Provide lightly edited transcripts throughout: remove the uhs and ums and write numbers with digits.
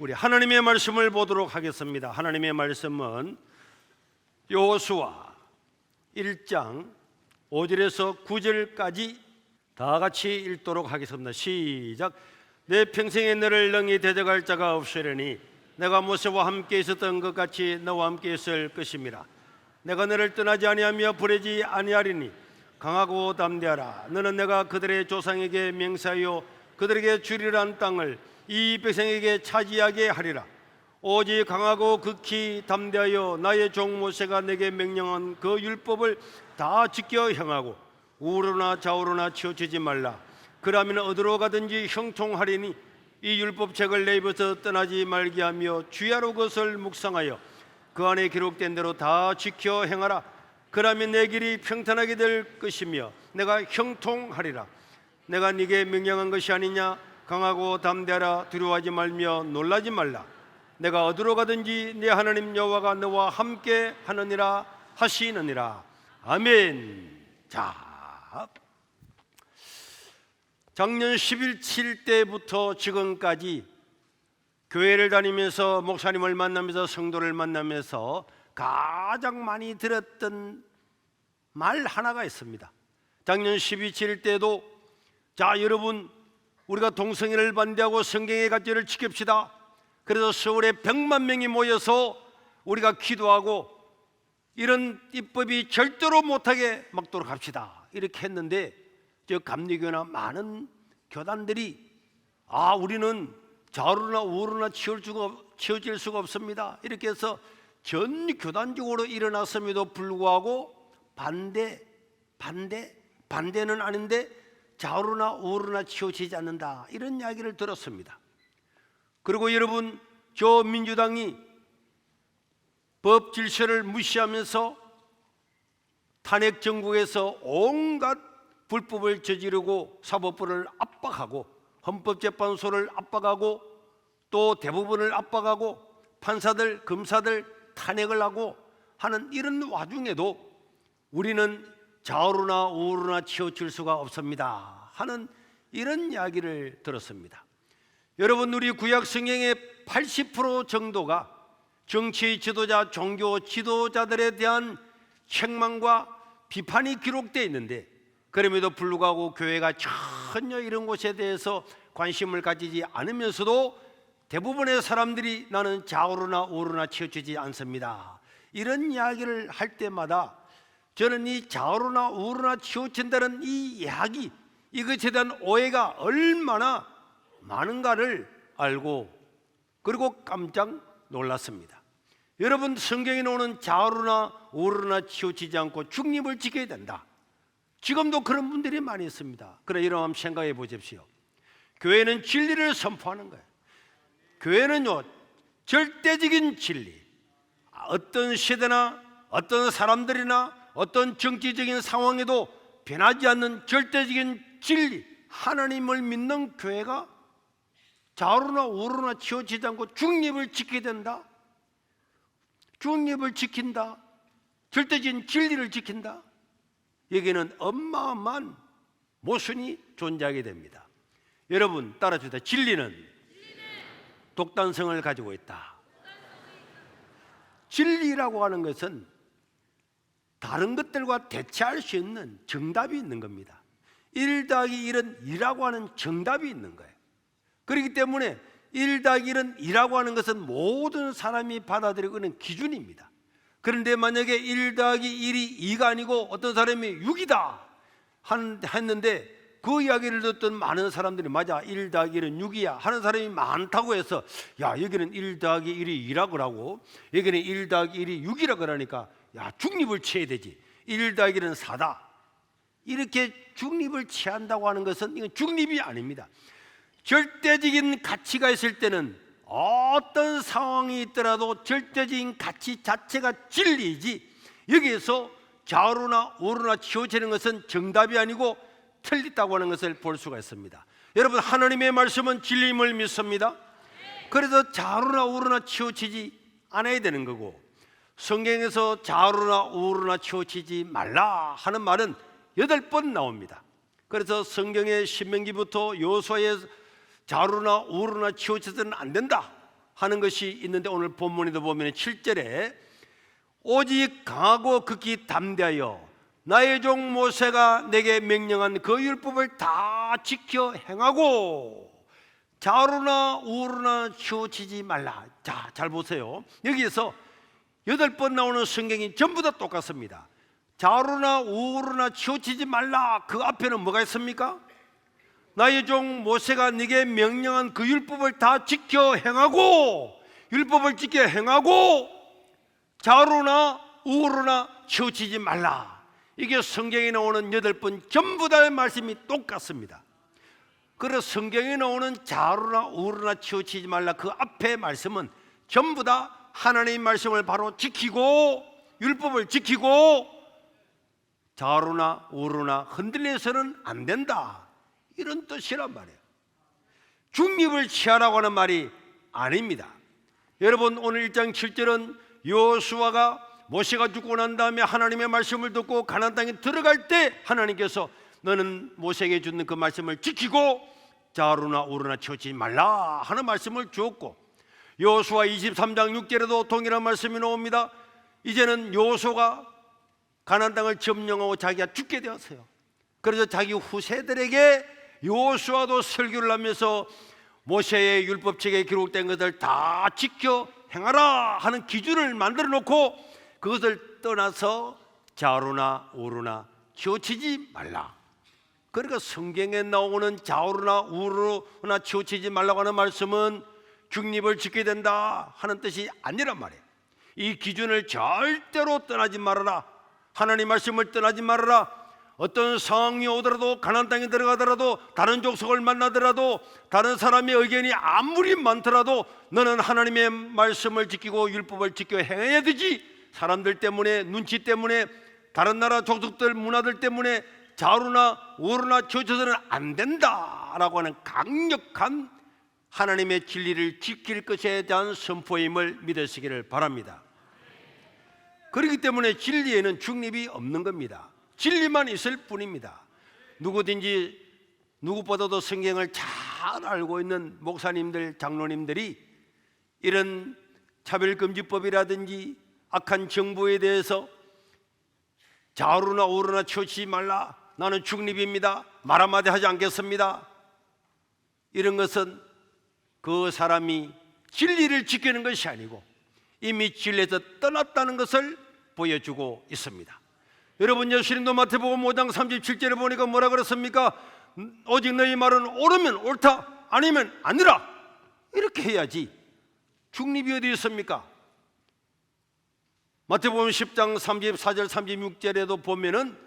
우리 하나님의 말씀을 보도록 하겠습니다. 하나님의 말씀은 여호수아 1장 5절에서 9절까지 다 같이 읽도록 하겠습니다. 시작. 내 평생에 너를 능히 대적할 자가 없으려니 내가 모세와 함께 있었던 것 같이 너와 함께 있을 것임이라. 내가 너를 떠나지 아니하며 버리지 아니하리니 강하고 담대하라. 너는 내가 그들의 조상에게 맹세하여 그들에게 주리란 땅을 이 백성에게 차지하게 하리라. 오직 강하고 극히 담대하여 나의 종 모세가 내게 명령한 그 율법을 다 지켜 행하고 우로나 좌우로나 치우치지 말라. 그러면 어디로 가든지 형통하리니 이 율법책을 내 입에서 떠나지 말게 하며 주야로 그것을 묵상하여 그 안에 기록된 대로 다 지켜 행하라. 그러면 내 길이 평탄하게 될 것이며 내가 형통하리라. 내가 네게 명령한 것이 아니냐. 강하고 담대하라. 두려워하지 말며 놀라지 말라. 내가 어디로 가든지 네 하나님 여호와가 너와 함께 하느니라 하시느니라. 아멘. 자, 작년 11.7 때부터 지금까지 교회를 다니면서 목사님을 만나면서 성도를 만나면서 가장 많이 들었던 말 하나가 있습니다. 작년 12.7 때도 자 여러분, 우리가 동성애를 반대하고 성경의 가치를 지킵시다. 그래서 서울에 100만 명이 모여서 우리가 기도하고 이런 입법이 절대로 못하게 막도록 합시다. 이렇게 했는데 저 감리교나 많은 교단들이 우리는 좌우로나 우로나 치워질 수가 없습니다. 이렇게 해서 전 교단적으로 일어났음에도 불구하고 반대는 아닌데 좌우로나 우로나 치우치지 않는다, 이런 이야기를 들었습니다. 그리고 여러분, 저 민주당이 법 질서를 무시하면서 탄핵 정국에서 온갖 불법을 저지르고 사법부를 압박하고 헌법재판소를 압박하고 또 대법원을 압박하고 판사들, 검사들 탄핵을 하고 하는 이런 와중에도 우리는 좌우로나 우로나 치우칠 수가 없습니다 하는 이런 이야기를 들었습니다. 여러분, 우리 구약 성경의 80% 정도가 정치 지도자, 종교 지도자들에 대한 책망과 비판이 기록되어 있는데 그럼에도 불구하고 교회가 전혀 이런 것에 대해서 관심을 가지지 않으면서도 대부분의 사람들이 나는 좌우로나 우로나 치우치지 않습니다, 이런 이야기를 할 때마다 저는 이 좌우로나 우로나 치우친다는 이 이야기, 이것에 대한 오해가 얼마나 많은가를 알고 그리고 깜짝 놀랐습니다. 여러분, 성경에 나오는 좌우로나 우로나 치우치지 않고 중립을 지켜야 된다. 지금도 그런 분들이 많이 있습니다. 그러나 여러분 한번 생각해 보십시오. 교회는 진리를 선포하는 거예요. 교회는요, 절대적인 진리, 어떤 시대나 어떤 사람들이나 어떤 정치적인 상황에도 변하지 않는 절대적인 진리, 하나님을 믿는 교회가 좌우로나 우로나 치우치지 않고 중립을 지켜야 된다. 중립을 지킨다, 절대적인 진리를 지킨다. 여기는 어마어마한 모순이 존재하게 됩니다. 여러분 따라주세요. 진리는 독단성을 가지고 있다. 진리라고 하는 것은 다른 것들과 대체할 수 있는 정답이 있는 겁니다. 1 더하기 1은 2라고 하는 정답이 있는 거예요. 그렇기 때문에 1 더하기 1은 2라고 하는 것은 모든 사람이 받아들이고 있는 기준입니다. 그런데 만약에 1 더하기 1이 2가 아니고 어떤 사람이 6이다 했는데 그 이야기를 듣던 많은 사람들이 맞아, 1 더하기 1은 6이야 하는 사람이 많다고 해서 야, 여기는 1 더하기 1이 2라고 하고 여기는 1 더하기 1이 6이라고 하니까 야, 중립을 취해야 되지, 1 더하기 1은 4다, 이렇게 중립을 취한다고 하는 것은 이건 중립이 아닙니다. 절대적인 가치가 있을 때는 어떤 상황이 있더라도 절대적인 가치 자체가 진리이지, 여기에서 좌우로나 우로나 치우치는 것은 정답이 아니고 틀리다고 하는 것을 볼 수가 있습니다. 여러분, 하나님의 말씀은 진리임을 믿습니다. 그래서 좌우로나 우로나 치우치지 않아야 되는 거고, 성경에서 좌우로나 우로나 치우치지 말라 하는 말은 8번 나옵니다. 그래서 성경의 신명기부터 여호수아의 좌우로나 우로나 치우쳐서는 안 된다 하는 것이 있는데 오늘 본문에도 보면 7절에 오직 강하고 극히 담대하여 나의 종 모세가 내게 명령한 그 율법을 다 지켜 행하고 좌우나 우우나 치우치지 말라. 자, 잘 보세요. 여기에서 8번 나오는 성경이 전부 다 똑같습니다. 좌우나 우우나 치우치지 말라. 그 앞에는 뭐가 있습니까? 나의 종 모세가 네게 명령한 그 율법을 다 지켜 행하고, 율법을 지켜 행하고 좌우나 우우나 치우치지 말라. 이게 성경에 나오는 8번 전부 다의 말씀이 똑같습니다. 그래서 성경에 나오는 좌우나 우우나 치우치지 말라 그 앞에 말씀은 전부 다 하나님의 말씀을 바로 지키고 율법을 지키고 좌우나 우우나 흔들려서는 안 된다, 이런 뜻이란 말이에요. 중립을 취하라고 하는 말이 아닙니다. 여러분, 오늘 1장 7절은 여호수아가 모세가 죽고 난 다음에 하나님의 말씀을 듣고 가나안 땅에 들어갈 때 하나님께서 너는 모세에게 주는 그 말씀을 지키고 좌우나 우우나 치우치지 말라 하는 말씀을 주었고, 여호수아 23장 6절에도 동일한 말씀이 나옵니다. 이제는 여호수아가 가나안 땅을 점령하고 자기가 죽게 되었어요. 그래서 자기 후세들에게 여호수아도 설교를 하면서 모세의 율법책에 기록된 것을 다 지켜 행하라 하는 기준을 만들어 놓고 그것을 떠나서 좌우나 우우나 치우치지 말라. 그러니까 성경에 나오는 좌우나 우우나 치우치지 말라고 하는 말씀은 중립을 지켜야 된다 하는 뜻이 아니란 말이에요. 이 기준을 절대로 떠나지 말아라. 하나님 말씀을 떠나지 말아라. 어떤 상황이 오더라도, 가나안 땅에 들어가더라도, 다른 족속을 만나더라도, 다른 사람의 의견이 아무리 많더라도 너는 하나님의 말씀을 지키고 율법을 지켜 행해야 되지. 사람들 때문에, 눈치 때문에, 다른 나라 족속들 문화들 때문에 좌우나 우우나 치우쳐서는 안 된다라고 하는 강력한 하나님의 진리를 지킬 것에 대한 선포임을 믿으시기를 바랍니다. 그렇기 때문에 진리에는 중립이 없는 겁니다. 진리만 있을 뿐입니다. 누구든지 누구보다도 성경을 잘 알고 있는 목사님들, 장로님들이 이런 차별금지법이라든지 악한 정부에 대해서 좌우나 우우나 치우치지 말라, 나는 중립입니다, 말 한마디 하지 않겠습니다, 이런 것은 그 사람이 진리를 지키는 것이 아니고 이미 진리에서 떠났다는 것을 보여주고 있습니다. 여러분, 예수님도 마태복음 5장 37절에 보니까 뭐라 그랬습니까? 오직 너희 말은 옳으면 옳다, 아니면 아니라, 이렇게 해야지. 중립이 어디 있습니까? 마태복음 10장 34절 36절에도 보면은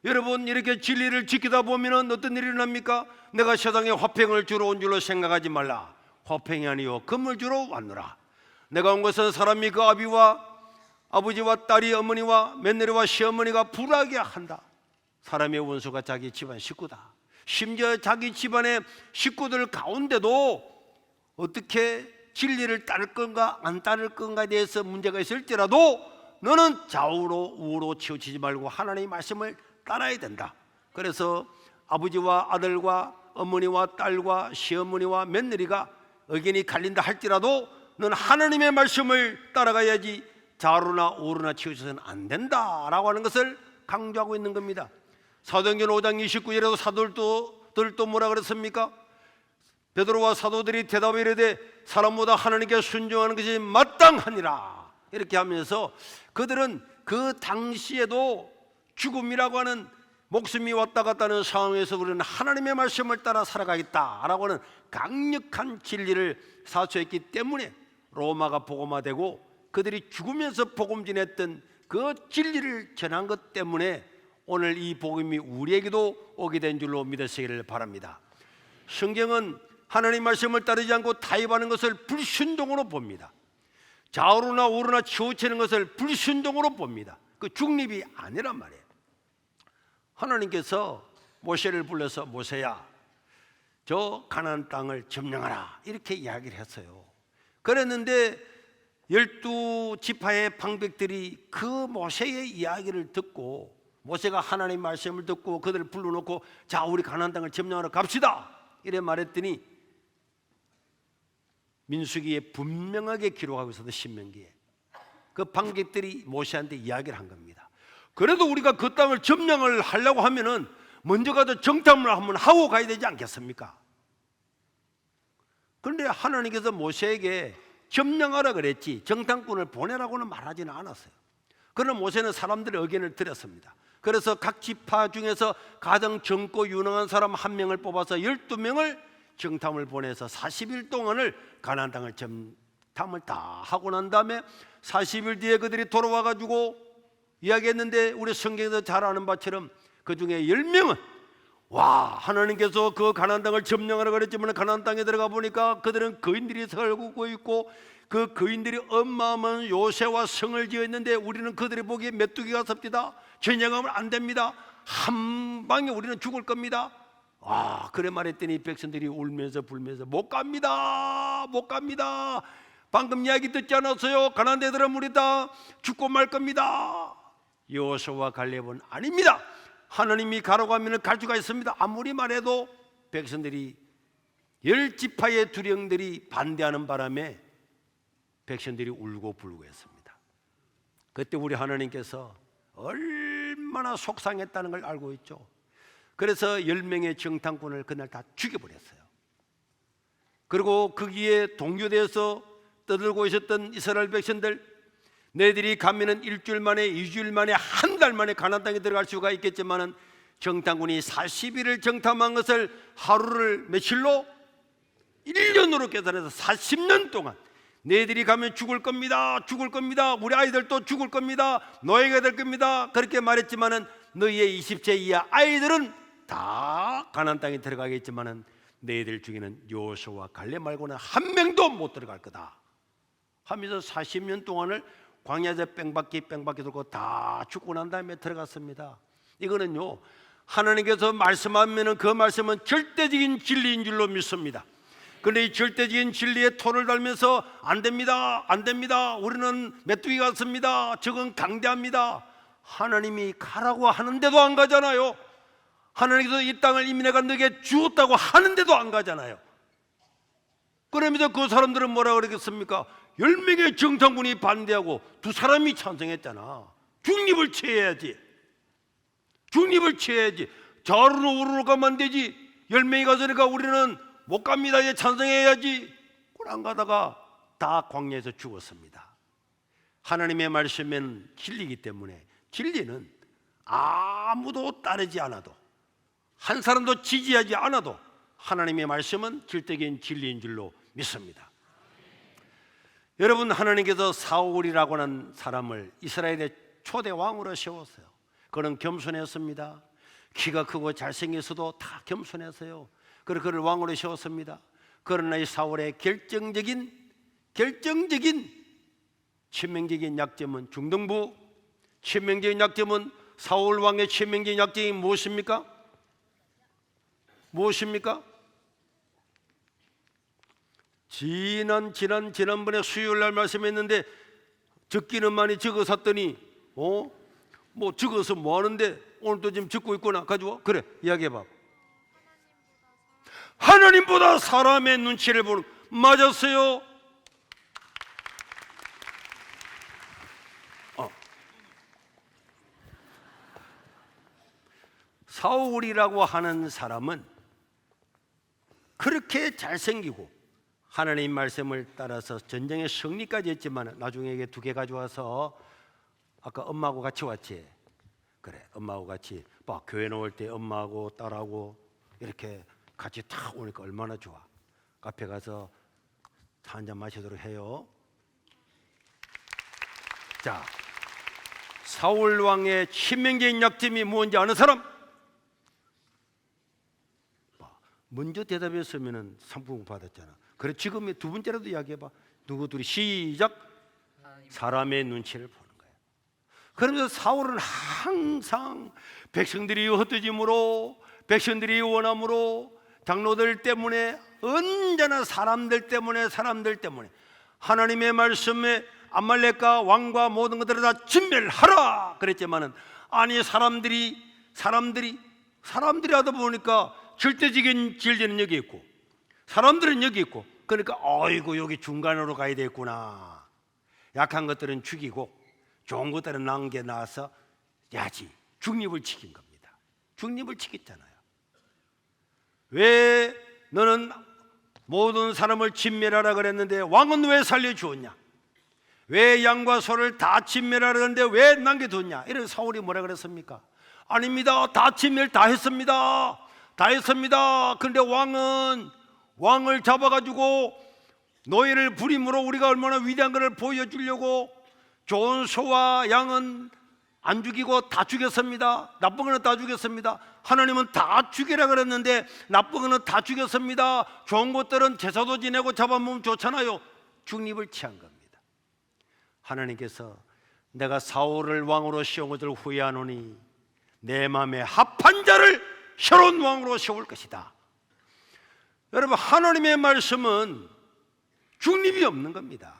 여러분, 이렇게 진리를 지키다 보면은 어떤 일이 일어납니까? 내가 세상에 화평을 주러 온 줄로 생각하지 말라. 화평이 아니요 금을 주러 왔노라. 내가 온 것은 사람이 그 아버지와 딸이 어머니와 며느리와 시어머니가 불하게 한다. 사람의 원수가 자기 집안 식구다. 심지어 자기 집안의 식구들 가운데도 어떻게 진리를 따를 건가 안 따를 건가에 대해서 문제가 있을지라도 너는 좌우로 우우로 치우치지 말고 하나님의 말씀을 따라야 된다. 그래서 아버지와 아들과 어머니와 딸과 시어머니와 며느리가 의견이 갈린다 할지라도 너는 하나님의 말씀을 따라가야지 좌우나 우우나 치우쳐서는 안 된다라고 하는 것을 강조하고 있는 겁니다. 사도행전 5장 29절에도 사도들도 뭐라 그랬습니까? 베드로와 사도들이 대답에 이르되 사람보다 하나님께 순종하는 것이 마땅하니라, 이렇게 하면서 그들은 그 당시에도 죽음이라고 하는, 목숨이 왔다 갔다 하는 상황에서 우리는 하나님의 말씀을 따라 살아가겠다라고 하는 강력한 진리를 사수했기 때문에 로마가 복음화되고 그들이 죽으면서 복음 전했던 그 진리를 전한 것 때문에 오늘 이 복음이 우리에게도 오게 된 줄로 믿으시기를 바랍니다. 성경은 하나님 말씀을 따르지 않고 타협하는 것을 불순종으로 봅니다. 좌우로나 우우로나 치우치는 것을 불순종으로 봅니다. 그 중립이 아니란 말이에요. 하나님께서 모세를 불러서 모세야, 저 가나안 땅을 점령하라, 이렇게 이야기를 했어요. 그랬는데 12지파의 방백들이 그 모세의 이야기를 듣고, 모세가 하나님의 말씀을 듣고 그들을 불러놓고 자, 우리 가나안 땅을 점령하러 갑시다 이래 말했더니 민수기에 분명하게 기록하고 있어도 신명기에 그 방객들이 모세한테 이야기를 한 겁니다. 그래도 우리가 그 땅을 점령을 하려고 하면은 먼저 가서 정탐을 한번 하고 가야 되지 않겠습니까? 그런데 하나님께서 모세에게 점령하라 그랬지 정탐꾼을 보내라고는 말하지는 않았어요. 그러나 모세는 사람들의 의견을 들었습니다. 그래서 각 지파 중에서 가장 젊고 유능한 사람 한 명을 뽑아서 12명을 정탐을 보내서 40일 동안을 가나안 땅을 정탐을 다 하고 난 다음에 40일 뒤에 그들이 돌아와 가지고 이야기했는데, 우리 성경에서 잘 아는 바처럼 그 중에 10명은 하나님께서 그 가나안 땅을 점령하라 그랬지만 가나안 땅에 들어가 보니까 그들은 거인들이 살고 있고 그 거인들이 어마어마한 요새와 성을 지었는데 우리는 그들이 보기에 메뚜기가 섭디다. 전쟁하면 안 됩니다. 한 방에 우리는 죽을 겁니다. 그래 말했더니 백성들이 울면서 불면서 못 갑니다. 방금 이야기 듣지 않았어요? 가나안 데 들어가면 우리 다 죽고 말 겁니다. 여호수아와 갈렙은 아닙니다. 하나님이 가라고 하면 갈 수가 있습니다. 아무리 말해도 백성들이 10지파의 두령들이 반대하는 바람에 백성들이 울고 불고 했습니다. 그때 우리 하나님께서 얼마나 속상했다는 걸 알고 있죠. 그래서 10명의 정탐꾼을 그날 다 죽여버렸어요. 그리고 거기에 동요되어서 떠들고 있었던 이스라엘 백성들, 너희들이 가면은 일주일 만에 2주일 만에 한 달 만에 가나안 땅에 들어갈 수가 있겠지만은 정탐꾼이 40일을 정탐한 것을 하루를 며칠로 1년으로 계산해서 40년 동안 너희들이 가면 죽을 겁니다. 우리 아이들도 죽을 겁니다. 노예가 될 겁니다. 그렇게 말했지만은 너희의 20세 이하 아이들은 다 가나안 땅에 들어가겠지만은 너희들 중에는 여호수아와 갈렙 말고는 한 명도 못 들어갈 거다 하면서 40년 동안을 광야에서 뺑바퀴 돌고 다 죽고 난 다음에 들어갔습니다. 이거는요, 하나님께서 말씀하면은 그 말씀은 절대적인 진리인 줄로 믿습니다. 그런데 이 절대적인 진리에 토를 달면서 안 됩니다. 우리는 메뚜기 같습니다. 저건 강대합니다. 하나님이 가라고 하는데도 안 가잖아요. 하나님께서 이 땅을 이미 내가 너에게 주었다고 하는데도 안 가잖아요. 그러면서 그 사람들은 뭐라 그러겠습니까? 10명의 정탐꾼이 반대하고 2사람이 찬성했잖아. 중립을 취해야지. 좌우로 우르르 가면 안 되지. 10명이 가서니까 우리는 못 갑니다. 이제 찬성해야지. 그걸 안 가다가 다 광야에서 죽었습니다. 하나님의 말씀은 진리이기 때문에 진리는 아무도 따르지 않아도, 한 사람도 지지하지 않아도 하나님의 말씀은 절대적인 진리인 줄로 믿습니다. 여러분, 하나님께서 사울이라고 하는 사람을 이스라엘의 초대 왕으로 세웠어요. 그는 겸손했습니다. 키가 크고 잘생겨서도 다 겸손했어요. 그래서 그를 왕으로 세웠습니다. 그러나 이 사울의 결정적인 치명적인 약점은 중등부, 치명적인 약점은 사울 왕의 치명적인 약점이 무엇입니까? 지난번에 수요일날 말씀했는데 적기는 많이 적어 샀더니 뭐 적어서 뭐 하는데 오늘도 지금 적고 있구나. 가져와. 그래, 이야기해봐. 하나님보다 사람의 눈치를 보는. 맞았어요. 사울이라고 하는 사람은 그렇게 잘생기고 하나님 말씀을 따라서 전쟁의 승리까지 했지만 나중에 이게 2개 가져와서, 아까 엄마하고 같이 왔지? 그래, 엄마하고 같이 교회 나올 때 엄마하고 딸하고 이렇게 같이 탁 오니까 얼마나 좋아. 카페 가서 차 한잔 마시도록 해요. 자, 사울 왕의 치명적인 약점이 뭔지 아는 사람? 먼저 대답했으면 상품 받았잖아. 그래, 지금 2번째라도 이야기해봐. 누구들이 시작. 사람의 눈치를 보는 거예요. 그러면서 사울은 항상 백성들이 흩어짐으로, 백성들이 원함으로, 장로들 때문에, 언제나 사람들 때문에 하나님의 말씀에 암말렉과 왕과 모든 것들을 다 진멸하라 그랬지만은, 아니 사람들이 하다 보니까 절대적인 진리는 여기 있고 사람들은 여기 있고 그러니까 어이구 여기 중간으로 가야 되겠구나. 약한 것들은 죽이고 좋은 것들은 남겨놔서 야지 중립을 지킨 겁니다. 중립을 지켰잖아요. 왜 너는 모든 사람을 진멸하라 그랬는데 왕은 왜 살려주었냐? 왜 양과 소를 다 진멸하라 그랬는데 왜 남겨두었냐? 이런 사울이 뭐라 그랬습니까? 아닙니다. 다 진멸 다 했습니다. 다 했습니다. 그런데 왕을 잡아가지고 노예를 부림으로 우리가 얼마나 위대한 것을 보여주려고 좋은 소와 양은 안 죽이고 다 죽였습니다. 나쁜 거는 다 죽였습니다. 하나님은 다 죽이라 그랬는데 나쁜 거는 다 죽였습니다. 좋은 것들은 제사도 지내고 잡아먹으면 좋잖아요. 중립을 취한 겁니다. 하나님께서 내가 사울을 왕으로 세운 것을 후회하노니 내 마음에 합한 자를 새로운 왕으로 세울 것이다. 여러분, 하나님의 말씀은 중립이 없는 겁니다.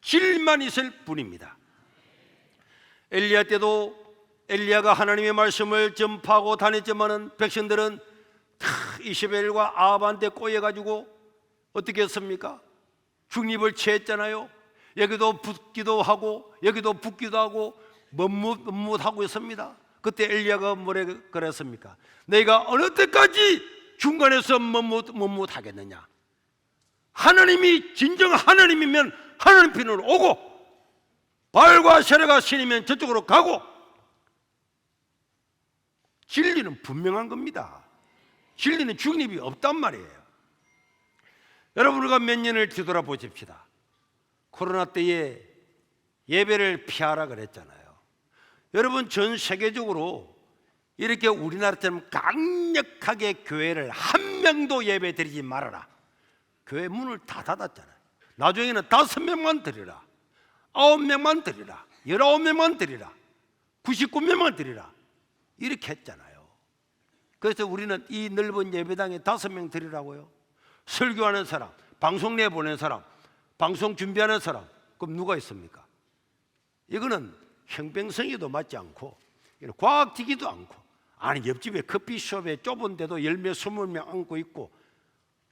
질만 있을 뿐입니다. 엘리야 때도 엘리야가 하나님의 말씀을 전파하고 다녔지만은 백성들은 이세벨과 아합한테 꼬여가지고 어떻게 했습니까? 중립을 취했잖아요. 여기도 붙기도 하고 여기도 붙기도 하고 멋뭇하고 있습니다. 그때 엘리야가 뭐래 그랬습니까? 너희가 어느 때까지 중간에서 멋뭇하겠느냐? 하나님이 진정 하나님이면 하나님 편으로 오고 바알과 세라가 신이면 저쪽으로 가고. 진리는 분명한 겁니다. 진리는 중립이 없단 말이에요. 여러분, 우리가 몇 년을 뒤돌아보십시다. 코로나 때에 예배를 피하라 그랬잖아요. 여러분, 전 세계적으로 이렇게 우리나라처럼 강력하게 교회를 한 명도 예배 드리지 말아라. 교회 문을 다 닫았잖아요. 나중에는 5명만 드리라, 9명만 드리라, 19명만 드리라, 99명만 드리라 이렇게 했잖아요. 그래서 우리는 이 넓은 예배당에 5명 드리라고요. 설교하는 사람, 방송 내보낸 사람, 방송 준비하는 사람, 그럼 누가 있습니까? 이거는 형평성에도 맞지 않고 과학적이도 않고, 아니 옆집에 커피숍에 좁은 데도 10명, 20명 앉고 있고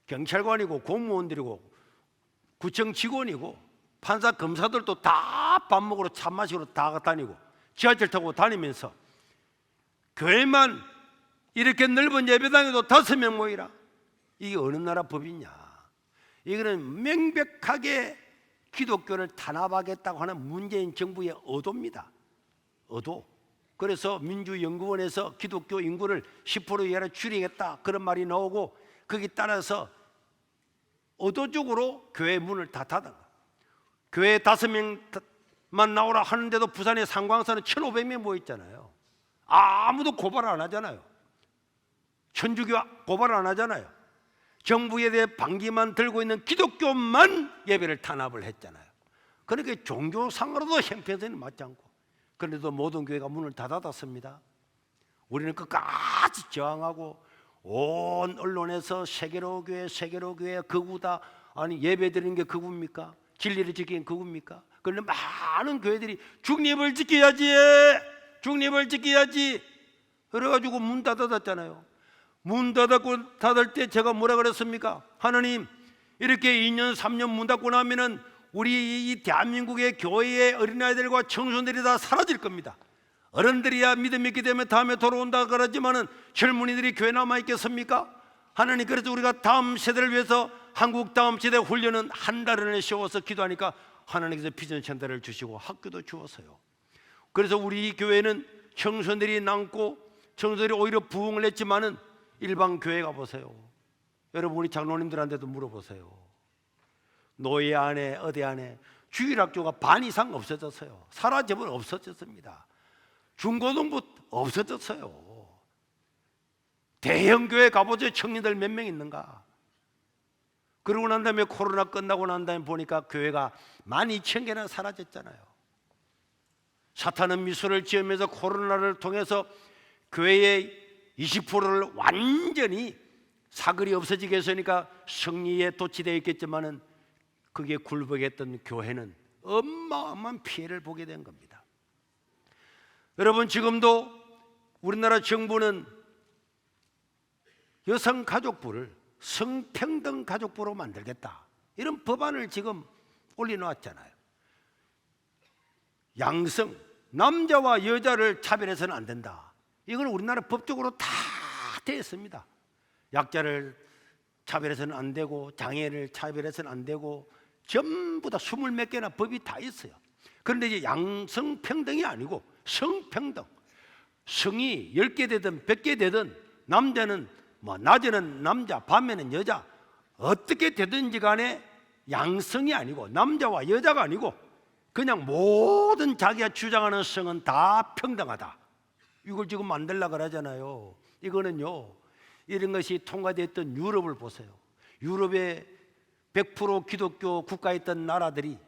경찰관이고 공무원들이고 구청 직원이고 판사 검사들도 다 밥 먹으러 차 마시러 다 다니고 지하철 타고 다니면서 교회만 이렇게 넓은 예배당에도 5명 모이라. 이게 어느 나라 법이냐? 이거는 명백하게 기독교를 탄압하겠다고 하는 문재인 정부의 의도입니다. 의도. 그래서 민주연구원에서 기독교 인구를 10% 이하로 줄이겠다 그런 말이 나오고, 거기 따라서 의도적으로 교회 문을 다 닫아. 교회 5명만 나오라 하는데도 부산의 상광산은 1,500명 모였잖아요. 아무도 고발 안 하잖아요. 천주교 고발 안 하잖아요. 정부에 대해 반기만 들고 있는 기독교만 예배를 탄압을 했잖아요. 그러니까 종교상으로도 형편성이 맞지 않고, 그런데도 모든 교회가 문을 다 닫았습니다. 우리는 끝까지 저항하고 온 언론에서 세계로 교회 극우다, 아니 예배 드리는 게 극우입니까? 진리를 지키는 극우입니까? 그런데 많은 교회들이 중립을 지켜야지, 중립을 지켜야지 그래가지고 문 닫았잖아요. 문 닫을 때 제가 뭐라 그랬습니까? 하나님, 이렇게 2년 3년 문 닫고 나면은 우리 이 대한민국의 교회의 어린아이들과 청소년들이 다 사라질 겁니다. 어른들이야 믿음 있게 되면 다음에 돌아온다 그러지만은 젊은이들이 교회 남아 있겠습니까? 하나님, 그래서 우리가 다음 세대를 위해서 한국 다음 세대 훈련은 한 달을 세워서 기도하니까 하나님께서 비전 센터를 주시고 학교도 주었어요. 그래서 우리 교회는 청소년들이 남고 청소년들이 오히려 부흥을 했지만은 일반 교회 가보세요. 여러분, 우리 장로님들한테도 물어보세요. 노예 안에 어디 안에 주일학교가 반 이상 없어졌어요. 사라져버려 없어졌습니다. 중고등부 없어졌어요. 대형 교회 가보죠. 청년들 몇 명 있는가? 그러고 난 다음에 코로나 끝나고 난 다음에 보니까 교회가 12,000개나 사라졌잖아요. 사탄은 미소를 지으면서 코로나를 통해서 교회의 20%를 완전히 사글이 없어지게 했으니까 승리에 도취되어 있겠지만은 그게 굴복했던 교회는 어마어마한 피해를 보게 된 겁니다. 여러분, 지금도 우리나라 정부는 여성가족부를 성평등 가족부로 만들겠다 이런 법안을 지금 올려놓았잖아요. 양성, 남자와 여자를 차별해서는 안 된다. 이건 우리나라 법적으로 다 되어 있습니다. 약자를 차별해서는 안 되고, 장애를 차별해서는 안 되고, 전부 다 20몇 개나 법이 다 있어요. 그런데 이제 양성평등이 아니고 성평등. 성이 10개 되든 100개 되든, 남자는 낮에는 남자, 밤에는 여자, 어떻게 되든지 간에 양성이 아니고, 남자와 여자가 아니고 그냥 모든 자기가 주장하는 성은 다 평등하다. 이걸 지금 만들려고 그러잖아요. 이거는요, 이런 것이 통과됐던 유럽을 보세요. 유럽의 100% 기독교 국가였던 나라들이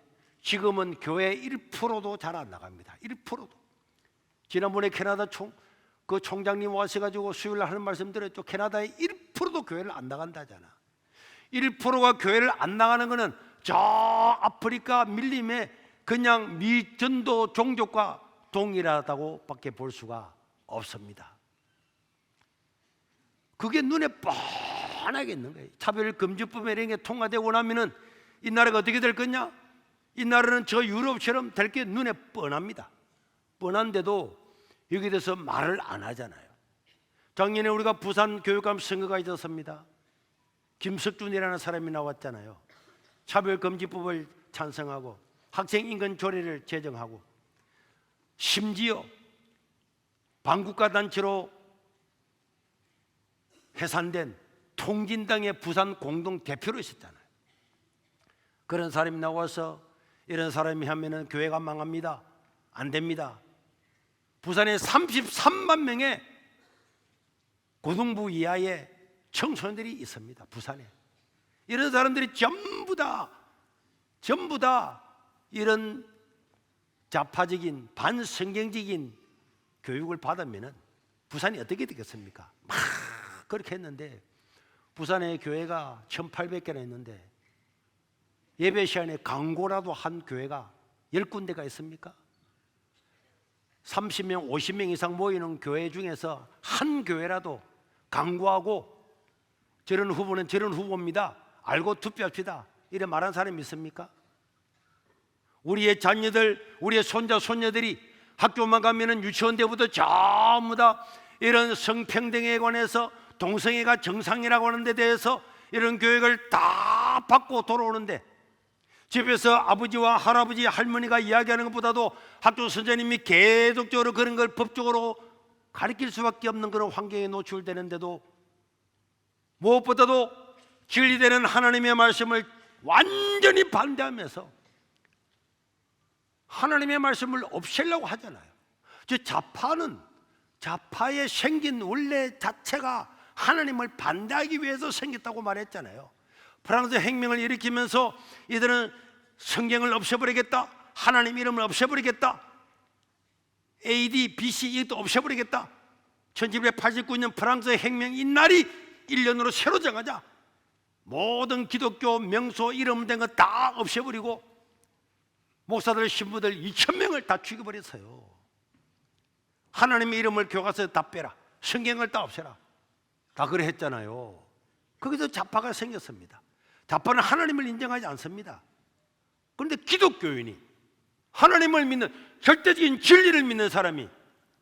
지금은 교회 1%도 잘 안 나갑니다. 1%도. 지난번에 캐나다 총장님 와셔가지고 수요일날 하는 말씀 들었죠. 캐나다의 1%도 교회를 안 나간다잖아. 1%가 교회를 안 나가는 것은 저 아프리카 밀림에 그냥 미전도 종족과 동일하다고 밖에 볼 수가 없습니다. 그게 눈에 뻔하게 있는 거예요. 차별금지법 이런 게 통과되고 나면은 이 나라가 어떻게 될 거냐? 이 나라는 저 유럽처럼 될 게 눈에 뻔합니다. 뻔한데도 여기에 대해서 말을 안 하잖아요. 작년에 우리가 부산 교육감 선거가 있었습니다. 김석준이라는 사람이 나왔잖아요. 차별금지법을 찬성하고 학생 인권 조례를 제정하고, 심지어 반국가 단체로 해산된 통진당의 부산 공동 대표로 있었잖아요. 그런 사람이 나와서 이런 사람이 하면은 교회가 망합니다. 안 됩니다. 부산에 33만 명의 고등부 이하의 청소년들이 있습니다. 부산에. 이런 사람들이 전부 다 이런 좌파적인 반성경적인 교육을 받으면은 부산이 어떻게 되겠습니까? 막 그렇게 했는데, 부산의 교회가 1800개나 있는데 예배 시간에 강고라도 한 교회가 10군데가 있습니까? 30명, 50명 이상 모이는 교회 중에서 한 교회라도 강구하고 저런 후보는 저런 후보입니다, 알고 투표합시다, 이래 말한 사람이 있습니까? 우리의 자녀들, 우리의 손자, 손녀들이 학교만 가면은 유치원 때부터 전부 다 이런 성평등에 관해서, 동성애가 정상이라고 하는 데 대해서 이런 교육을 다 받고 돌아오는데, 집에서 아버지와 할아버지, 할머니가 이야기하는 것보다도 학교 선생님이 계속적으로 그런 걸 법적으로 가르칠 수밖에 없는 그런 환경에 노출되는데도, 무엇보다도 진리되는 하나님의 말씀을 완전히 반대하면서 하나님의 말씀을 없애려고 하잖아요. 즉 좌파의 생긴 원래 자체가 하나님을 반대하기 위해서 생겼다고 말했잖아요. 프랑스 혁명을 일으키면서 이들은 성경을 없애버리겠다, 하나님 이름을 없애버리겠다, AD, BC 이것도 없애버리겠다. 1789년 프랑스 혁명 이날이 1년으로 새로 정하자. 모든 기독교 명소 이름 된 거 다 없애버리고 목사들, 신부들 2,000명을 다 죽여버렸어요. 하나님의 이름을 교과서에 다 빼라, 성경을 다 없애라, 다 그래 했잖아요. 거기서 좌파가 생겼습니다. 좌파는 하나님을 인정하지 않습니다. 그런데 기독교인이 하나님을 믿는, 절대적인 진리를 믿는 사람이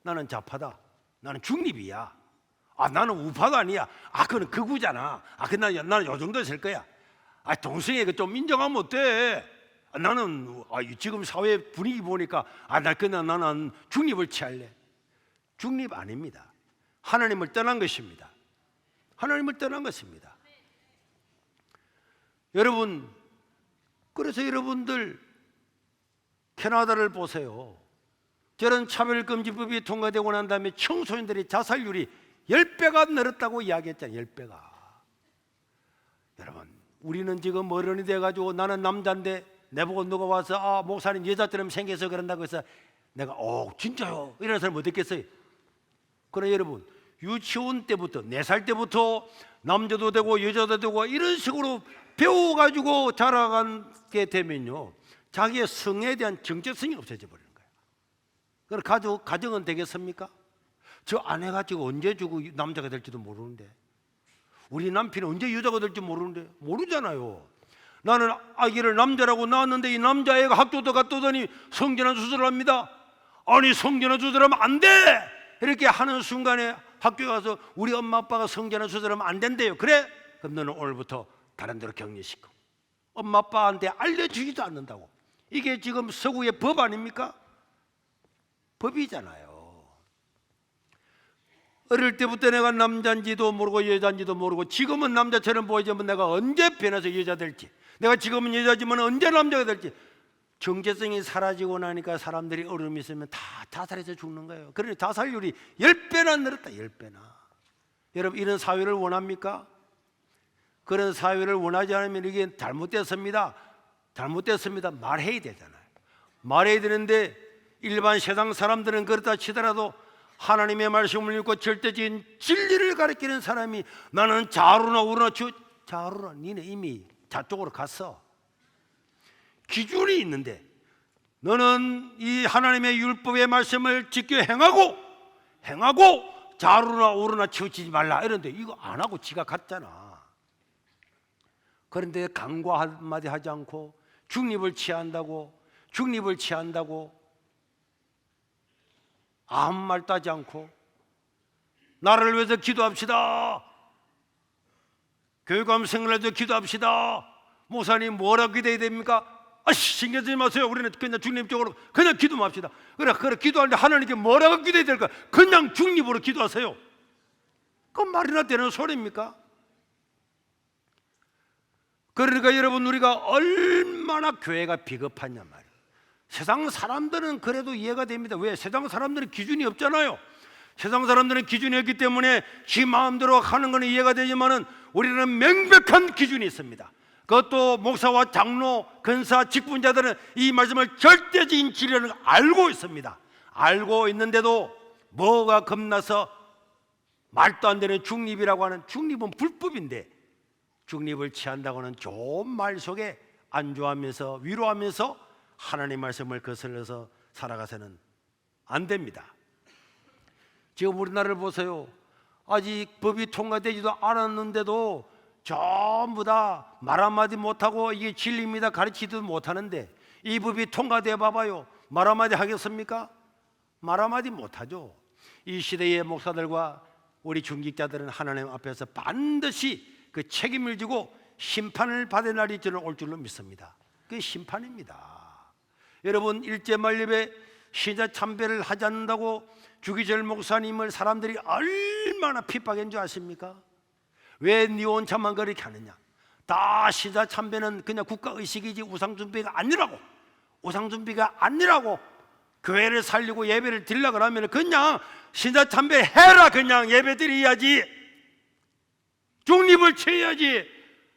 나는 좌파다, 나는 중립이야, 나는 우파도 아니야, 그건 극우잖아, 나는 요 정도 될 거야, 동성애 좀 인정하면 어때? 나는 지금 사회 분위기 보니까 나는 중립을 취할래. 중립 아닙니다. 하나님을 떠난 것입니다. 하나님을 떠난 것입니다. 여러분, 그래서 여러분들 캐나다를 보세요. 저런 차별금지법이 통과되고 난 다음에 청소년들의 자살률이 10배가 늘었다고 이야기했잖아요. 10배가. 여러분, 우리는 지금 어른이 돼가지고 나는 남자인데 내보고 누가 와서 목사님 여자처럼 생겨서 그런다고 해서 내가 진짜요? 이런 사람 어떻겠어요? 그러나 여러분, 유치원 때부터 4살 때부터 남자도 되고 여자도 되고 이런 식으로 배워가지고 자라게 되면요, 자기의 성에 대한 정체성이 없어져 버리는 거예요. 그럼 가정은 되겠습니까? 저 아내가 지금 언제 주고 남자가 될지도 모르는데, 우리 남편이 언제 여자가 될지 모르는데, 모르잖아요. 나는 아기를 남자라고 낳았는데 이 남자애가 학교도 갔다 오더니 성전환 수술을 합니다. 아니 성전환 수술하면 안 돼! 이렇게 하는 순간에 학교에 가서 우리 엄마 아빠가 성전환 수술하면 안 된대요. 그래? 그럼 너는 오늘부터 다른 데로 격리시켜. 엄마 아빠한테 알려주지도 않는다고. 이게 지금 서구의 법 아닙니까? 법이잖아요. 어릴 때부터 내가 남자인지도 모르고 여자인지도 모르고 지금은 남자처럼 보이지만 내가 언제 변해서 여자 될지, 내가 지금은 여자지만 언제 남자가 될지, 정체성이 사라지고 나니까 사람들이 어려움이 있으면 다 자살해서 죽는 거예요. 그러니 자살률이 10배나 늘었다. 10배나. 여러분 이런 사회를 원합니까? 그런 사회를 원하지 않으면 이게 잘못됐습니다. 잘못됐습니다. 말해야 되잖아요. 말해야 되는데 일반 세상 사람들은 그렇다 치더라도 하나님의 말씀을 읽고 절대적인 진리를 가르치는 사람이 나는 좌로나 우로나 좌로나 니네 이미 좌쪽으로 갔어. 기준이 있는데 너는 이 하나님의 율법의 말씀을 지켜 행하고 좌로나 우로나 치우치지 말라 이런데 이거 안 하고 지가 갔잖아. 그런데 강과 한마디 하지 않고 중립을 취한다고 아무 말도 하지 않고 나를 위해서 기도합시다. 교육감 생활에도 기도합시다. 목사님 뭐라고 기도해야 됩니까? 신경 쓰지 마세요. 우리는 그냥 중립적으로 그냥 기도만 합시다. 그래 기도하는데 하나님께 뭐라고 기도해야 될까? 그냥 중립으로 기도하세요. 그건 말이나 되는 소리입니까? 그러니까 여러분 우리가 얼마나 교회가 비겁하냐 말이에요. 세상 사람들은 그래도 이해가 됩니다. 왜? 세상 사람들은 기준이 없잖아요. 세상 사람들은 기준이 없기 때문에 지 마음대로 하는 건 이해가 되지만은 우리는 명백한 기준이 있습니다. 그것도 목사와 장로, 근사, 직분자들은 이 말씀을 절대적인 진리라는 걸 알고 있습니다. 알고 있는데도 뭐가 겁나서 말도 안 되는 중립이라고 하는, 중립은 불법인데 중립을 취한다고는 좋은 말 속에 안주하면서 위로하면서 하나님 말씀을 거슬러서 살아가서는 안 됩니다. 지금 우리나라를 보세요. 아직 법이 통과되지도 않았는데도 전부 다 말 한마디 못하고 이게 진리입니다 가르치지도 못하는데 이 법이 통과돼 봐봐요. 말 한마디 하겠습니까? 말 한마디 못하죠. 이 시대의 목사들과 우리 중직자들은 하나님 앞에서 반드시 그 책임을 지고 심판을 받을 날이 저는 올 줄로 믿습니다. 그게 심판입니다. 여러분 일제만립에 신자 참배를 하지 않는다고 주기철 목사님을 사람들이 얼마나 핍박한 줄 아십니까? 왜 니 혼자만 그렇게 하느냐? 다 신자 참배는 그냥 국가의식이지 우상숭배가 아니라고 교회를 살리고 예배를 드리려고 하면 그냥 신자 참배 해라. 그냥 예배 드려야지. 중립을 취해야지.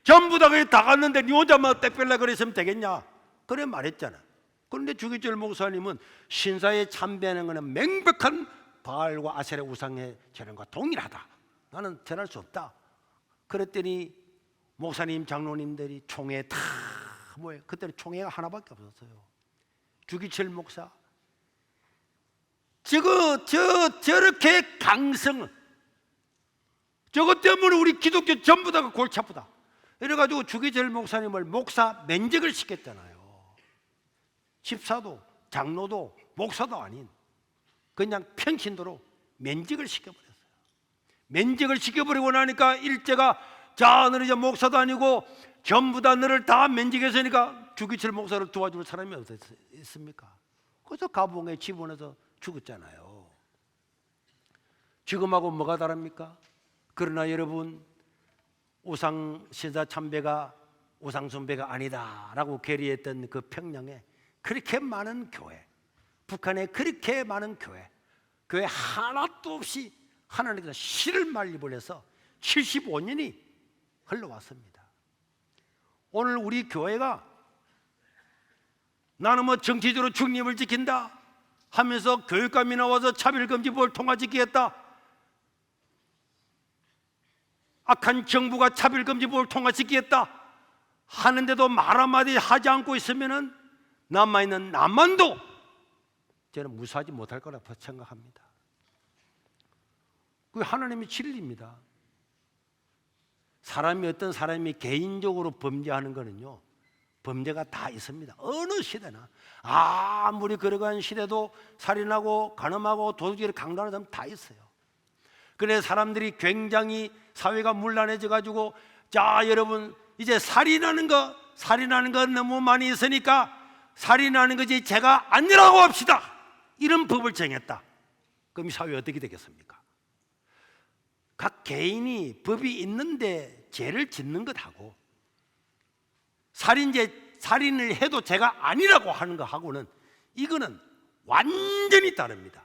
전부 다 그게 다 갔는데 니 혼자만 떼뺄라 그랬으면 되겠냐? 그래 말했잖아. 그런데 주기철 목사님은 신사에 참배하는 것은 명백한 바알과 아세라 우상의 재능과 동일하다. 나는 전할 수 없다. 그랬더니 목사님, 장로님들이 총회 다 모여. 그때는 총회가 하나밖에 없었어요. 주기철 목사. 저렇게 강성을, 저것 때문에 우리 기독교 전부 다가 골치 아프다. 이래가지고 주기철 목사님을 목사 면직을 시켰잖아요. 집사도 장로도 목사도 아닌 그냥 평신도로 면직을 시켜버렸어요. 면직을 시켜버리고 나니까 일제가 자 너는 이제 목사도 아니고 전부 다 너를 다 면직했으니까 주기철 목사를 도와줄 사람이 어딨습니까? 그래서 가봉에 집어넣어서 죽었잖아요. 지금하고 뭐가 다릅니까? 그러나 여러분 우상신사 참배가 우상숭배가 아니다라고 결의했던 그 평양에 그렇게 많은 교회, 북한에 그렇게 많은 교회 하나도 없이 하나님께서 씨를 말리버려서 75년이 흘러왔습니다. 오늘 우리 교회가 나는 뭐 정치적으로 중립을 지킨다 하면서 교육감이 나와서 차별금지법을 통과시키겠다, 악한 정부가 차별금지법을 통과시키겠다 하는데도 말 한마디 하지 않고 있으면은 남아있는 남만도 저는 무사하지 못할 거라고 생각합니다. 그게 하나님의 진리입니다. 어떤 사람이 개인적으로 범죄하는 거는요 범죄가 다 있습니다. 어느 시대나 아무리 걸어간 시대도 살인하고 간음하고 도둑질을 강도하는 사람 다 있어요. 그래 사람들이 굉장히 사회가 문란해져 가지고 자 여러분 이제 살인하는 거 너무 많이 있으니까 살인하는 것이 죄가 아니라고 합시다. 이런 법을 정했다. 그럼 이 사회 어떻게 되겠습니까? 각 개인이 법이 있는데 죄를 짓는 것하고 살인을 해도 죄가 아니라고 하는 것하고는 이거는 완전히 다릅니다.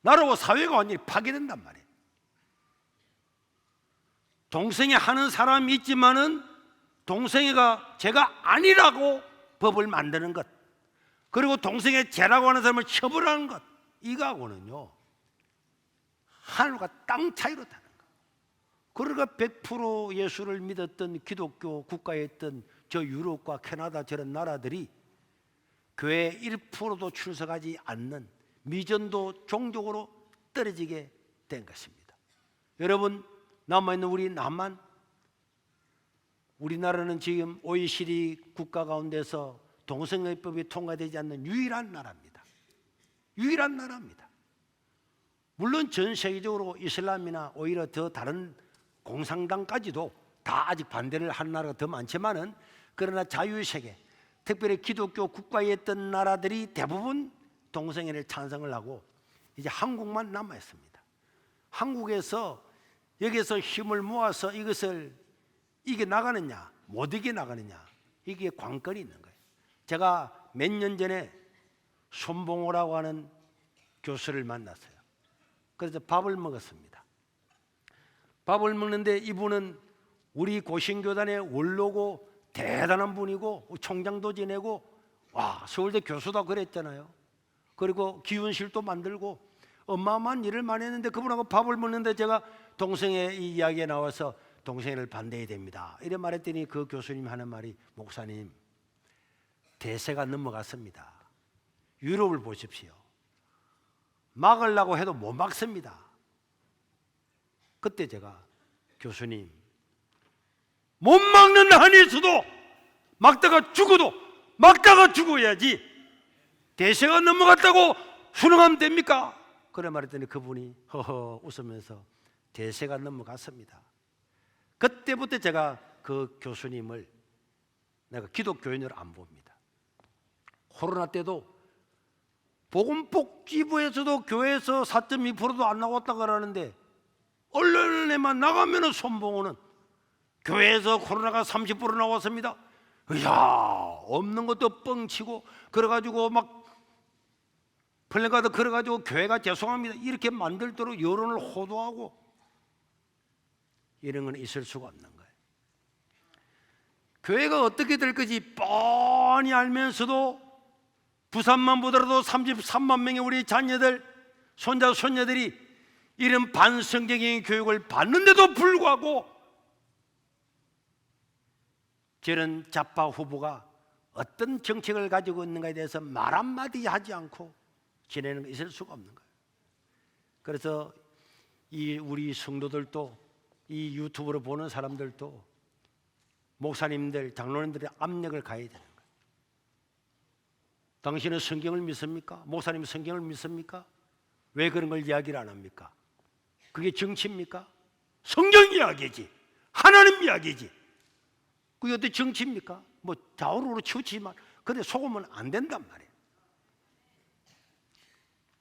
나라고 사회가 완전히 파괴된단 말이에요. 동성애 하는 사람이 있지만은 동성애가 죄가 아니라고 법을 만드는 것, 그리고 동성애 죄라고 하는 사람을 처벌하는 것, 이거하고는요 하늘과 땅 차이로 다른 거. 그러니까 100% 예수를 믿었던 기독교 국가에 있던 저 유럽과 캐나다 저런 나라들이 교회 1%도 출석하지 않는 미전도 종족으로 떨어지게 된 것입니다. 여러분 남아있는 우리 남한, 우리나라는 지금 OECD 국가 가운데서 동성애법이 통과되지 않는 유일한 나라입니다. 유일한 나라입니다. 물론 전 세계적으로 이슬람이나 오히려 더 다른 공산당까지도 다 아직 반대를 하는 나라가 더 많지만은 그러나 자유세계, 특별히 기독교 국가에 있던 나라들이 대부분 동성애를 찬성을 하고 이제 한국만 남아 있습니다. 한국에서 여기서 힘을 모아서 이것을 이게 나가느냐 못 이게 나가느냐, 이게 관건이 있는 거예요. 제가 몇 년 전에 손봉호라고 하는 교수를 만났어요. 그래서 밥을 먹었습니다. 밥을 먹는데 이분은 우리 고신교단의 원로고 대단한 분이고 총장도 지내고 와 서울대 교수도 그랬잖아요. 그리고 기운실도 만들고 어마어마한 일을 많이 했는데 그분하고 밥을 먹는데 제가 동성애 이야기에 나와서 동성애를 반대해야 됩니다 이래 말했더니 그 교수님 하는 말이, 목사님 대세가 넘어갔습니다. 유럽을 보십시오. 막으려고 해도 못 막습니다. 그때 제가 교수님 못 막는 한이 있어도 막다가 죽어야지 대세가 넘어갔다고 순응하면 됩니까? 그래 말했더니 그분이 허허 웃으면서 대세가 넘어갔습니다. 그때부터 제가 그 교수님을 내가 기독교인으로 안 봅니다. 코로나 때도 보건복지부에서도 교회에서 4.2%도 안 나왔다 그러는데 언론에만 나가면은 손봉호는 교회에서 코로나가 30% 나왔습니다. 이야 없는 것도 뻥치고 그래가지고 막 플래카드 걸어가지고 교회가 죄송합니다 이렇게 만들도록 여론을 호도하고 이런 건 있을 수가 없는 거예요. 교회가 어떻게 될 것이 뻔히 알면서도 부산만 보더라도 33만 명의 우리 자녀들, 손자, 손녀들이 이런 반성경적인 교육을 받는데도 불구하고 저런 좌파 후보가 어떤 정책을 가지고 있는가에 대해서 말 한마디 하지 않고 지내는 게 있을 수가 없는 거예요. 그래서 이 우리 성도들도 이 유튜브로 보는 사람들도 목사님들, 장로님들의 압력을 가해야 되는 거예요. 당신은 성경을 믿습니까? 목사님은 성경을 믿습니까? 왜 그런 걸 이야기를 안 합니까? 그게 정치입니까? 성경 이야기지, 하나님 이야기지. 그게 어떻게 정치입니까? 뭐 좌우로 치우치지만 근데 속으면 안 된단 말이에요.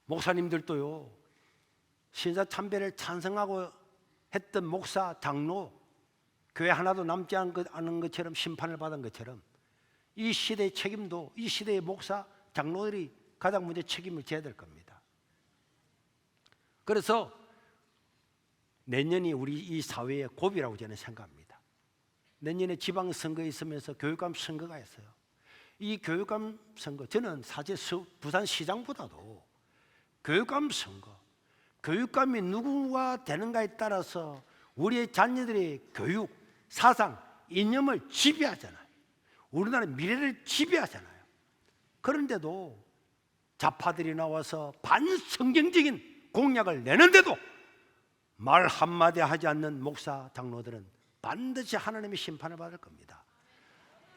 목사님들도요 신사 참배를 찬성하고 했던 목사, 장로, 교회 하나도 남지 않은 것처럼 심판을 받은 것처럼 이 시대의 책임도 이 시대의 목사, 장로들이 가장 먼저 책임을 져야 될 겁니다. 그래서 내년이 우리 이 사회의 고비라고 저는 생각합니다. 내년에 지방선거에 있으면서 교육감 선거가 있어요. 이 교육감 선거, 저는 사실 부산시장보다도 교육감 선거, 교육감이 누구가 되는가에 따라서 우리의 자녀들의 교육, 사상, 이념을 지배하잖아요. 우리나라 미래를 지배하잖아요. 그런데도 좌파들이 나와서 반성경적인 공약을 내는데도 말 한마디 하지 않는 목사, 장로들은 반드시 하나님의 심판을 받을 겁니다.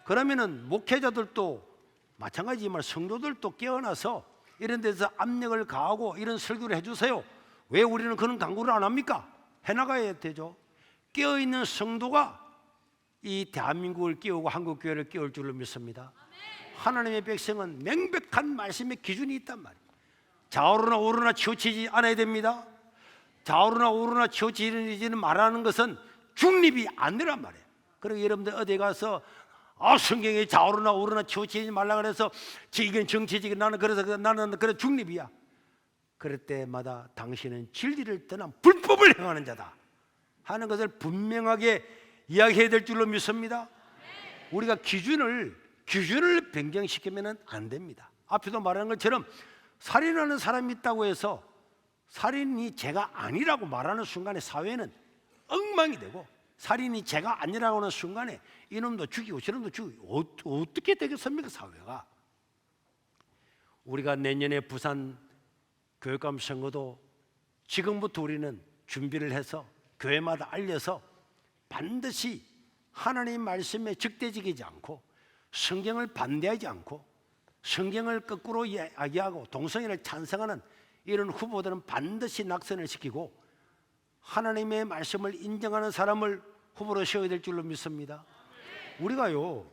그러면은 목회자들도 마찬가지지만 성도들도 깨어나서 이런 데서 압력을 가하고 이런 설교를 해주세요. 왜 우리는 그런 강구를 안 합니까? 해나가야 되죠. 깨어있는 성도가 이 대한민국을 깨우고 한국교회를 깨울 줄로 믿습니다. 하나님의 백성은 명백한 말씀의 기준이 있단 말이에요. 좌우로나 우로나 치우치지 않아야 됩니다. 좌우로나 우로나 치우치지는 말하는 것은 중립이 안 되란 말이에요. 그리고 여러분들 어디 가서 성경에 좌우로나 우로나 치우치지 말라 그래서 이건 정치적인 나는 그래 중립이야. 그럴 때마다 당신은 진리를 떠난 불법을 행하는 자다 하는 것을 분명하게 이야기해야 될 줄로 믿습니다. 우리가 기준을 변경시키면 안 됩니다. 앞에도 말한 것처럼 살인하는 사람이 있다고 해서 살인이 죄가 아니라고 말하는 순간에 사회는 엉망이 되고, 살인이 죄가 아니라고 하는 순간에 이놈도 죽이고 저놈도 죽이고 어떻게 되겠습니까? 사회가. 우리가 내년에 부산 교육감 선거도 지금부터 우리는 준비를 해서 교회마다 알려서 반드시 하나님 말씀에 적대적이지 않고 성경을 반대하지 않고 성경을 거꾸로 이야기하고 동성애를 찬성하는 이런 후보들은 반드시 낙선을 시키고 하나님의 말씀을 인정하는 사람을 후보로 세워야 될 줄로 믿습니다. 우리가요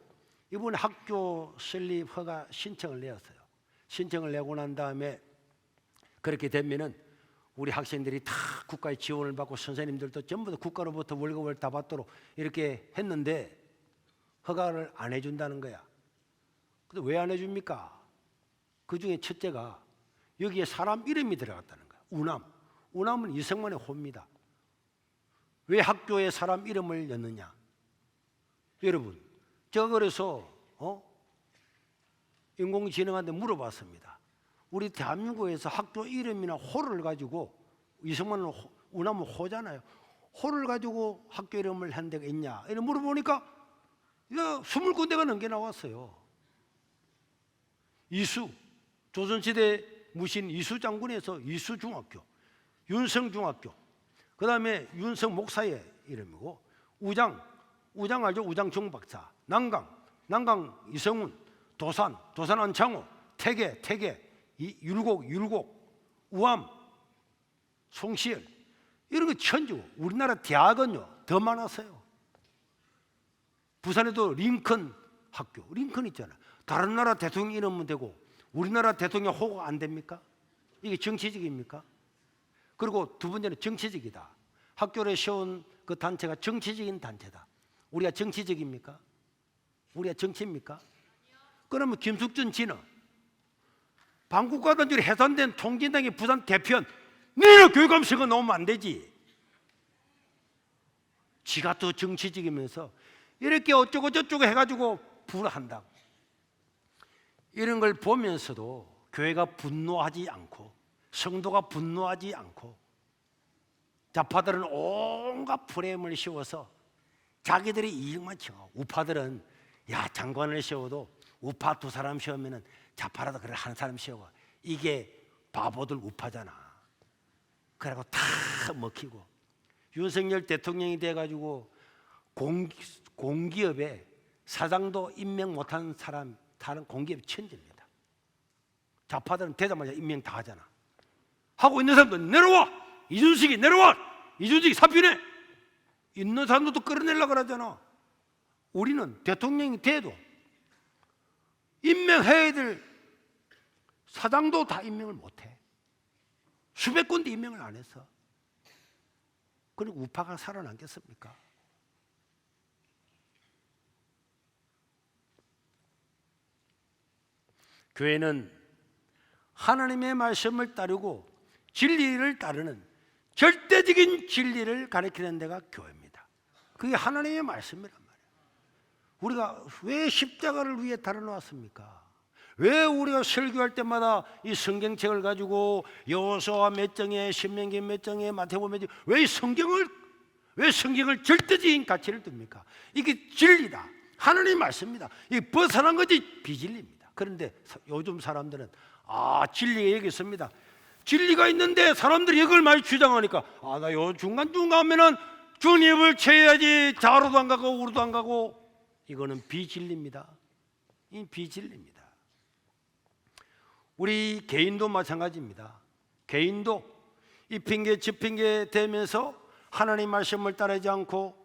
이번에 학교 설립 허가 신청을 내었어요. 신청을 내고 난 다음에 그렇게 되면은 우리 학생들이 다 국가의 지원을 받고 선생님들도 전부 다 국가로부터 월급을 다 받도록 이렇게 했는데 허가를 안 해준다는 거야. 근데 왜 안 해줍니까? 그 중에 첫째가 여기에 사람 이름이 들어갔다는 거야. 우남은 이승만의 호입니다. 왜 학교에 사람 이름을 넣느냐? 여러분, 제가 그래서 인공지능한테 물어봤습니다. 우리 대한민국에서 학교 이름이나 호를 가지고, 이승만은 우남은 호잖아요. 호를 가지고 학교 이름을 한 데가 있냐? 이렇게 물어보니까 20군데가 넘게 나왔어요. 이수, 조선시대 무신 이수 장군에서 이수중학교, 윤성중학교, 그 다음에 윤성 목사의 이름이고, 우장 알죠? 우장 정박사, 난강 이성훈, 도산 안창호, 태계, 율곡, 우암, 송시열, 이런 거 천지고. 우리나라 대학은요 더 많았어요. 부산에도 링컨 학교, 링컨 있잖아요. 다른 나라 대통령 이름은 되고 우리나라 대통령 호가 안 됩니까? 이게 정치적입니까? 그리고 두 번째는 정치적이다. 학교를 세운 그 단체가 정치적인 단체다. 우리가 정치적입니까? 우리가 정치입니까? 그러면 김숙준 지는 반국가단주로 해산된 통진당의 부산 대표는 너는 교육감 선거 넣으면 안 되지. 지가 또 정치적이면서 이렇게 어쩌고 저쩌고 해가지고 불한다고. 이런 걸 보면서도 교회가 분노하지 않고 성도가 분노하지 않고 좌파들은 온갖 프레임을 씌워서 자기들이 이익만 채워. 우파들은 장관을 세워도 우파 두 사람 세우면은 좌파라도 그래 한 사람 세워. 이게 바보들 우파잖아. 그래고 다 먹히고. 윤석열 대통령이 돼가지고 공기업에 사장도 임명 못한 사람, 다른 공기업이 천재입니다. 좌파들은 되자마자 임명 다 하잖아. 하고 있는 사람도 내려와! 이준식이 내려와! 이준식이 사표내! 있는 사람도 끌어내려고 그러잖아. 우리는 대통령이 돼도 임명해야 될 사장도 다 임명을 못해. 수백 군데 임명을 안 했어. 그리고 우파가 살아남겠습니까? 교회는 하나님의 말씀을 따르고 진리를 따르는 절대적인 진리를 가르치는 데가 교회입니다. 그게 하나님의 말씀이란 말이에요. 우리가 왜 십자가를 위해 달아놓았습니까? 왜 우리가 설교할 때마다 이 성경책을 가지고 여호수아 몇 장에, 신명기 몇 장에, 마태복음 몇 장에, 왜 성경을 절대적인 가치를 둡니까? 이게 진리다. 하나님의 말씀입니다. 이게 벗어난 것이 비진리입니다. 그런데 요즘 사람들은 진리가 여기 있습니다. 진리가 있는데 사람들이 이걸 많이 주장하니까 나 요 중간중간 하면은 중립을 취해야지 좌로도 안 가고 우로도 안 가고 이거는 비진리입니다. 이 비진리입니다. 우리 개인도 마찬가지입니다. 개인도 이 핑계 저 핑계 대면서 하나님 말씀을 따르지 않고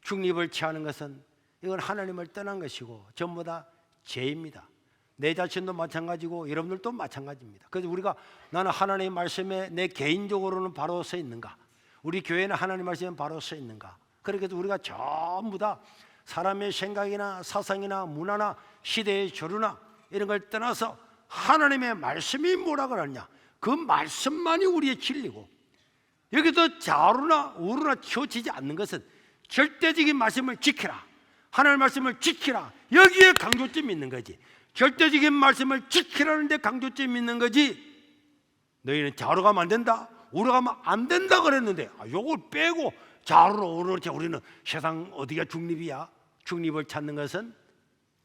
중립을 취하는 것은 이건 하나님을 떠난 것이고 전부 다 죄입니다. 내 자신도 마찬가지고 여러분들도 마찬가지입니다. 그래서 우리가 나는 하나님 말씀에 내 개인적으로는 바로 서 있는가, 우리 교회는 하나님 말씀에 바로 서 있는가. 그렇게 해서 우리가 전부 다 사람의 생각이나 사상이나 문화나 시대의 조류나 이런 걸 떠나서 하나님의 말씀이 뭐라 그러냐, 그 말씀만이 우리의 진리고, 여기서 좌우나 우루나 치우치지 않는 것은 절대적인 말씀을 지키라, 하나님의 말씀을 지키라, 여기에 강조점이 있는 거지. 절대적인 말씀을 지키라는 데 강조점이 있는 거지. 너희는 좌우로 가면 안 된다, 우루로 가면 안 된다 그랬는데 요걸 빼고 좌우로 우루로 우리는 세상 어디가 중립이야? 중립을 찾는 것은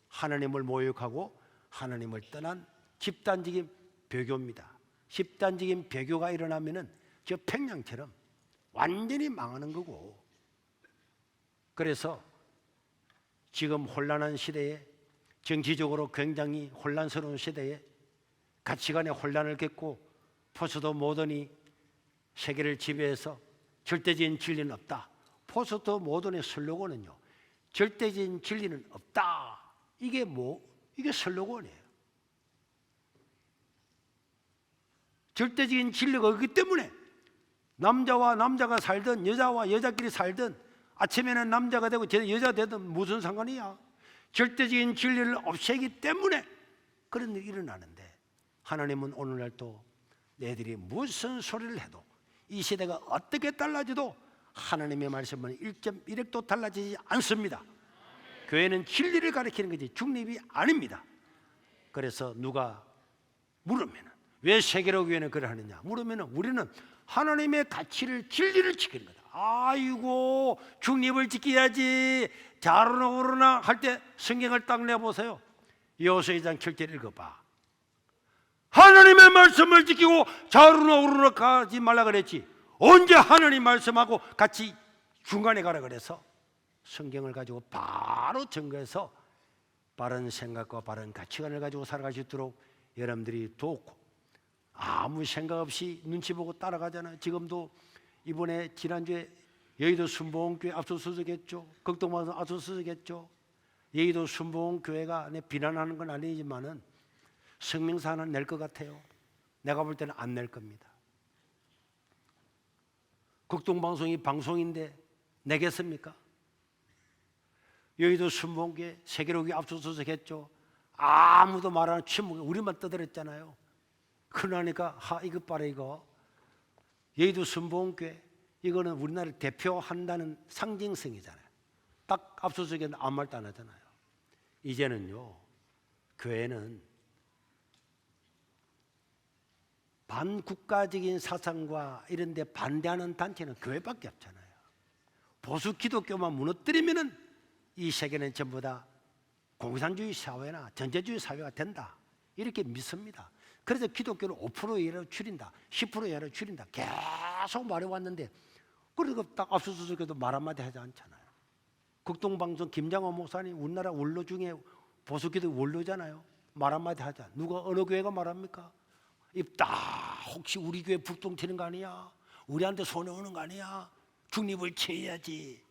하나님을 모욕하고 하나님을 떠난 집단적인 배교입니다. 집단적인 배교가 일어나면은 저 평양처럼 완전히 망하는 거고. 그래서 지금 혼란한 시대에, 정치적으로 굉장히 혼란스러운 시대에 가치관의 혼란을 겪고 포스트 모던이 세계를 지배해서 절대적인 진리는 없다. 포스트 모던의 슬로건은요, 절대적인 진리는 없다. 이게 이게 슬로건이에요. 절대적인 진리가 없기 때문에 남자와 남자가 살든 여자와 여자끼리 살든 아침에는 남자가 되고 여자가 되든 무슨 상관이야. 절대적인 진리를 없애기 때문에 그런 일이 일어나는데, 하나님은 오늘날 또 너희들이 무슨 소리를 해도, 이 시대가 어떻게 달라져도 하나님의 말씀은 1.1핵도 달라지지 않습니다. 교회는 진리를 가리키는 거지 중립이 아닙니다. 그래서 누가 물으면 왜 세계로 교회는 그래 하느냐 물으면 우리는 하나님의 가치를, 진리를 지키는 거다. 아이고 중립을 지켜야지 좌로나 우로나 할 때 성경을 딱 내보세요. 여호수아 2장 7절 읽어봐. 하나님의 말씀을 지키고 좌로나 우로나 가지 말라 그랬지. 언제 하나님 말씀하고 같이 중간에 가라 그래서 성경을 가지고 바로 증거해서 바른 생각과 바른 가치관을 가지고 살아갈 수 있도록 여러분들이 돕고, 아무 생각 없이 눈치 보고 따라가잖아요. 지금도 이번에 지난주에 여의도 순복음교회 압수수색했죠. 극동방송 압수수색했죠. 여의도 순복음교회가 비난하는 건 아니지만은 성명서 하나 낼 것 같아요. 내가 볼 때는 안 낼 겁니다. 극동방송이 방송인데 내겠습니까? 여의도 순복음교회 세계로교회 압수수색했죠. 아무도 말 안 하고 침묵, 우리만 떠들었잖아요. 그러니까 이것 봐라, 이거 여의도 순복음교회 이거는 우리나라를 대표한다는 상징성이잖아요. 딱 압수수색했는데 아무 말도 안 하잖아요. 이제는요, 교회는 반국가적인 사상과 이런 데 반대하는 단체는 교회밖에 없잖아요. 보수 기독교만 무너뜨리면은 이 세계는 전부 다 공산주의 사회나 전제주의 사회가 된다, 이렇게 믿습니다. 그래서 기독교를 5% 이하로 줄인다, 10% 이하로 줄인다 계속 말해왔는데, 그리고 딱 압수수색에도 말 한마디 하지 않잖아요. 극동방송 김장호 목사님 우리나라 원로 중에 보수기독 원로잖아요. 말 한마디 하자. 누가 어느 교회가 말합니까? 입다 혹시 우리 교회 북동 튀는 거 아니야? 우리한테 손해오는 거 아니야? 중립을 취해야지.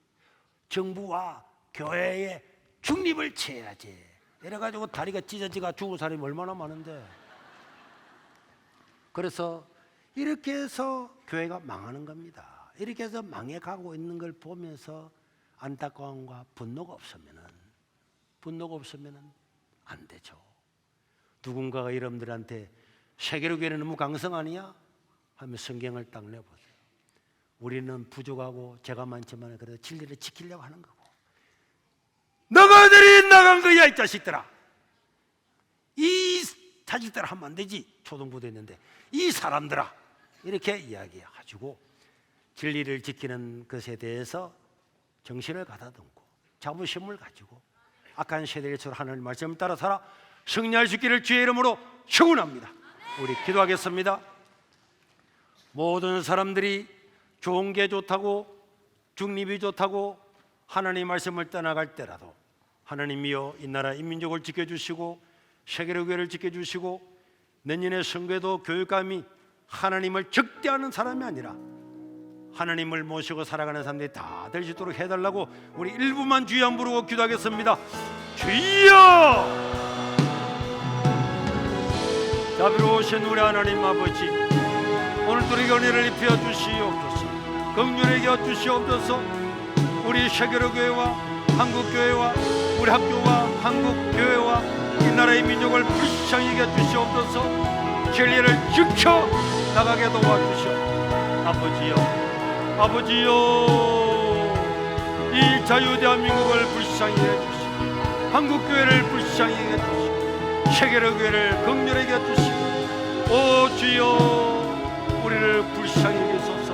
정부와 교회의 중립을 취해야지. 이래가지고 다리가 찢어지가 죽은 사람이 얼마나 많은데. 그래서 이렇게 해서 교회가 망하는 겁니다. 이렇게 해서 망해가고 있는 걸 보면서 안타까움과 분노가 없으면은 안 되죠. 누군가가 여러분들한테 세계로 교회는 너무 강성 아니야? 하면 성경을 딱 내보세요. 우리는 부족하고 죄가 많지만 그래도 진리를 지키려고 하는 거고. 너희들이 나간 거야 이 자식들아. 이 자식들아 하면 안 되지. 초등부도 있는데 이 사람들아 이렇게 이야기해가지고 진리를 지키는 것에 대해서 정신을 가다듬고 자부심을 가지고 악한 세대에서 하나님 말씀을 따라 살아 승리할 수 있기를 주의 이름으로 축원합니다. 우리 기도하겠습니다. 모든 사람들이 좋은 게 좋다고 중립이 좋다고 하나님 말씀을 떠나갈 때라도 하나님이여 이 나라 이 민족을 지켜주시고 세계로 교회를 지켜주시고 내년에 선교도 교육감이 하나님을 적대하는 사람이 아니라 하나님을 모시고 살아가는 사람들이 다 될 수 있도록 해달라고 우리 일부만 주여 한 부르고 기도하겠습니다. 주여! 자비로우신 우리 하나님 아버지, 오늘도 우리에게 은혜를 입혀 주시옵소서. 긍휼히 여겨 주시옵소서. 우리 세계로 교회와 한국교회와 우리 학교와 한국교회와 이 나라의 민족을 불쌍히 여겨 주시옵소서. 진리를 지켜 나가게 도와주시옵소서. 아버지여, 이 자유대한민국을 불쌍히 해주시고 한국교회를 불쌍히 해주시고 세계로 교회를 긍휼히 여겨 주시고 오 주여 우리를 불쌍히 여기소서.